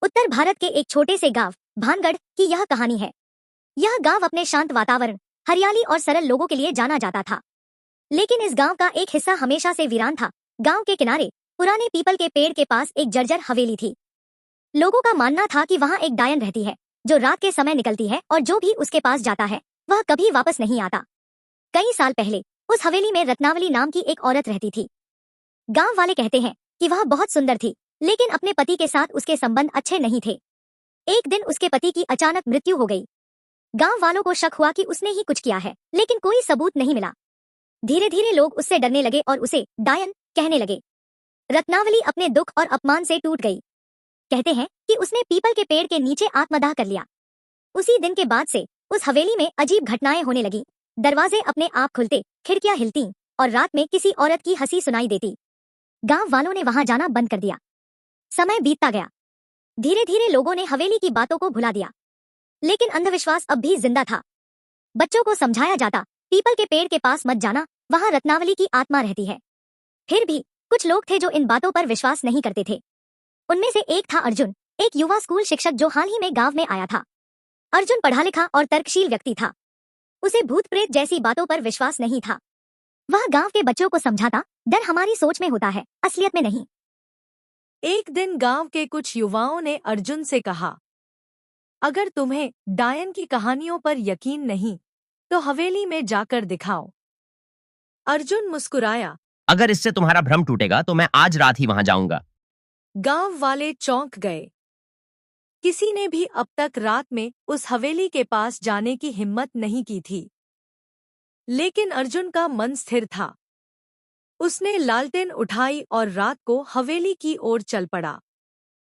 उत्तर भारत के एक छोटे से गांव भानगढ़ की यह कहानी है। यह गांव अपने शांत वातावरण, हरियाली और सरल लोगों के लिए जाना जाता था। लेकिन इस गांव का एक हिस्सा हमेशा से वीरान था। गांव के किनारे पुराने पीपल के पेड़ के पास एक जर्जर हवेली थी। लोगों का मानना था कि वहां एक डायन रहती है जो रात के समय निकलती है और जो भी उसके पास जाता है वह कभी वापस नहीं आता। कई साल पहले उस हवेली में रत्नावली नाम की एक औरत रहती थी। गांव वाले कहते हैं कि वह बहुत सुंदर थी, लेकिन अपने पति के साथ उसके संबंध अच्छे नहीं थे। एक दिन उसके पति की अचानक मृत्यु हो गई। गांव वालों को शक हुआ कि उसने ही कुछ किया है, लेकिन कोई सबूत नहीं मिला। धीरे धीरे लोग उससे डरने लगे और उसे डायन कहने लगे। रत्नावली अपने दुख और अपमान से टूट गई। कहते हैं कि उसने पीपल के पेड़ के नीचे आत्मदाह कर लिया। उसी दिन के बाद से उस हवेली में अजीब घटनाएं होने लगी। दरवाजे अपने आप खुलते, खिड़कियां हिलती और रात में किसी औरत की हंसी सुनाई देती। गांव वालों ने वहां जाना बंद कर दिया। समय बीतता गया। धीरे धीरे लोगों ने हवेली की बातों को भुला दिया, लेकिन अंधविश्वास अब भी जिंदा था। बच्चों को समझाया जाता, पीपल के पेड़ के पास मत जाना, वहां रत्नावली की आत्मा रहती है। फिर भी कुछ लोग थे जो इन बातों पर विश्वास नहीं करते थे। उनमें से एक था अर्जुन, एक युवा स्कूल शिक्षक जो हाल ही में गांव में आया था। अर्जुन पढ़ा लिखा और तर्कशील व्यक्ति था। उसे भूत प्रेत जैसी बातों पर विश्वास नहीं था। वह गांव के बच्चों को समझाता, डर हमारी सोच में होता है, असलियत में नहीं। एक दिन गांव के कुछ युवाओं ने अर्जुन से कहा, अगर तुम्हें डायन की कहानियों पर यकीन नहीं तो हवेली में जाकर दिखाओ। अर्जुन मुस्कुराया। अगर इससे तुम्हारा भ्रम टूटेगा तो मैं आज रात ही वहां जाऊंगा। गांव वाले चौंक गए। किसी ने भी अब तक रात में उस हवेली के पास जाने की हिम्मत नहीं की थी। लेकिन अर्जुन का मन स्थिर था। उसने लालटेन उठाई और रात को हवेली की ओर चल पड़ा।